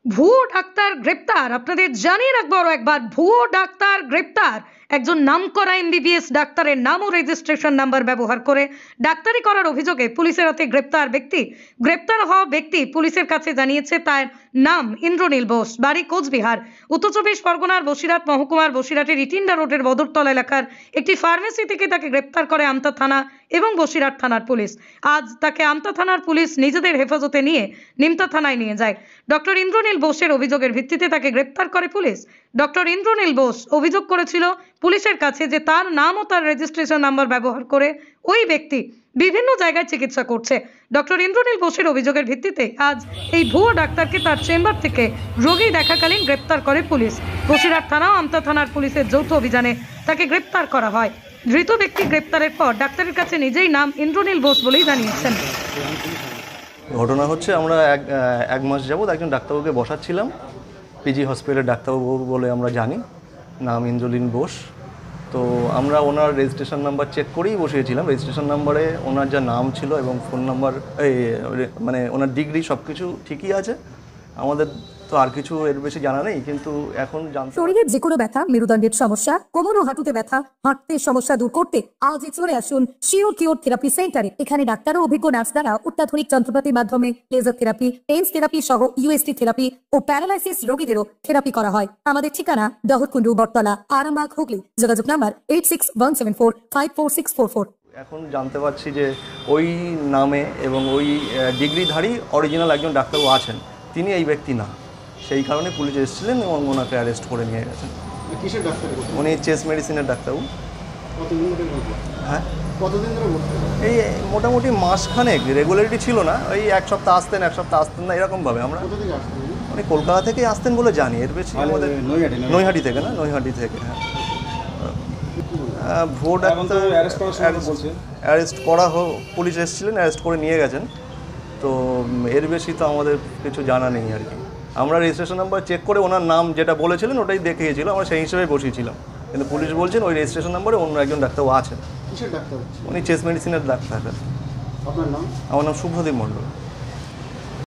ভুয়ো ডাক্তার গ্রেপ্তার। আপনাদের জানিয়ে রাখবো আরো একবার, ভুয়ো ডাক্তার গ্রেপ্তার। একজন নামকরা এমবিবিএস ডাক্তারের নাম ও রেজিস্ট্রেশন নাম্বার ব্যবহার করে ডাক্তারি করার অভিযোগে পুলিশের হাতে গ্রেপ্তার ব্যক্তি। গ্রেপ্তার হওয়া ব্যক্তি পুলিশের কাছে জানিয়েছে তার নাম ইন্দ্রনীল বোস, বাড়ি কোচবিহার, উত্তর চব্বিশ পরগনার বসিরহাট মহকুমার বসিরহাটের ইটিন্ডা রোডের বদরতলা এলাকার একটি ফার্মেসি থেকে তাকে গ্রেপ্তার করে আমতা থানা এবং বসিরহাট থানার পুলিশ। আজ তাকে আমতা থানার পুলিশ নিজেদের হেফাজতে নিয়ে নিমতা থানায় নিয়ে যায়। ডক্টর ইন্দ্রনীল বোসের অভিযোগের ভিত্তিতে তাকে গ্রেপ্তার করে পুলিশ। ডক্টর ইন্দ্রনীল বোস অভিযোগ করেছিল পুলিশের কাছে যে তার নাম ও তার রেজিস্ট্রেশন নাম্বার ব্যবহার করে ওই ব্যক্তি বিভিন্ন জায়গায় চিকিৎসা করছে। ডক্টর ইন্দ্রনীল বোসের অভিযোগের ভিত্তিতে আজ এই ভুয়ো ডাক্তারকে তার চেম্বার থেকে রোগী দেখাকালীন গ্রেপ্তার করে পুলিশ। বসিরহাট থানা ও আমতা থানার পুলিশের যৌথ অভিযানে তাকে গ্রেপ্তার করা হয়। ধৃত ব্যক্তি গ্রেপ্তারের পর ডাক্তারের কাছে নিজেই নাম ইন্দ্রনীল বোস বলেই জানিয়েছেন। ঘটনা হচ্ছে, আমরা এক মাস যাবত একজন ডাক্তারবাবুকে বসাচ্ছিলাম, পিজি হসপিটালের ডাক্তারবাবু বলে আমরা জানি, নাম ইন্দ্রনীল বোস। তো আমরা ওনার রেজিস্ট্রেশন নাম্বার চেক করেই বসিয়েছিলাম। রেজিস্ট্রেশন নাম্বারে ওনার যা নাম ছিল এবং ফোন নাম্বার, মানে ওনার ডিগ্রি সব কিছু ঠিকই আছে। আমাদের তো আর কিছু এর বেশি জানা নেই, কিন্তু এখন শরীরের যে কোনো ব্যথা, মেরুদণ্ডের সমস্যা, কোমর ও হাঁটুতে ব্যথা, হাঁটতে সমস্যা দূর করতে আজই চলে আসুন শিওর কিওর থেরাপি সেন্টারে। এখানে ডাক্তার ও অভিজ্ঞ নার্স দ্বারা অত্যাধুনিক যন্ত্রপাতির মাধ্যমে লেজার থেরাপি, পেইন্স থেরাপি সহ ইউএসটি থেরাপি ও প্যারালাইসিস রোগীদেরও থেরাপি করা হয়। আমাদের ঠিকানা দহরকুন্ডু, বটতলা, আরামবাগ, হুগলি। যোগাযোগ নাম্বার 8617454644। এখন জানতে পারছি যে ওই নামে এবং ওই ডিগ্রিধারী অরিজিনাল একজন ডাক্তারবাবু আছেন, তিনি এই ব্যক্তি না। সেই কারণে পুলিশ এসেছিলেন এবং ওনাকে অ্যারেস্ট করে নিয়ে গেছেন। কিসের ডাক্তার? উনি চেস্ট মেডিসিনের ডাক্তারবাবু। কতদিন ধরে ভর্তি? হ্যাঁ, কতদিন ধরে ভর্তি? এই মোটামুটি মাসখানেক, রেগুলারিটি ছিল না, ওই এক সপ্তাহ আসতেন এক সপ্তাহ আসতেন না, এরকমভাবে। আমরা কোথা থেকে আসতেন? উনি কলকাতা থেকেই আসতেন বলে জানি, এর বেশি আমাদের নৈহাটি থেকে না, নৈহাটি থেকে। হ্যাঁ, ভুয়ো ডাক্তার অ্যারেস্ট করা পুলিশ এসেছিলেন, অ্যারেস্ট করে নিয়ে গেছেন। তো এর বেশি তো আমাদের কিছু জানা নেই আর কি। আমরা রেজিস্ট্রেশন নাম্বার চেক করে ওনার নাম যেটা বলেছিলেন ওটাই দেখিয়েছিল, আমরা সেই হিসেবে বসিয়েছিলাম। কিন্তু পুলিশ বলছেন ওই রেজিস্ট্রেশন নাম্বারে অন্য একজন ডাক্তারবাবু আছেন। কিসের ডাক্তার? উনি চেস্ট মেডিসিনের ডাক্তার। আপনার নাম? আমার নাম শুভ্রদীপ মণ্ডল।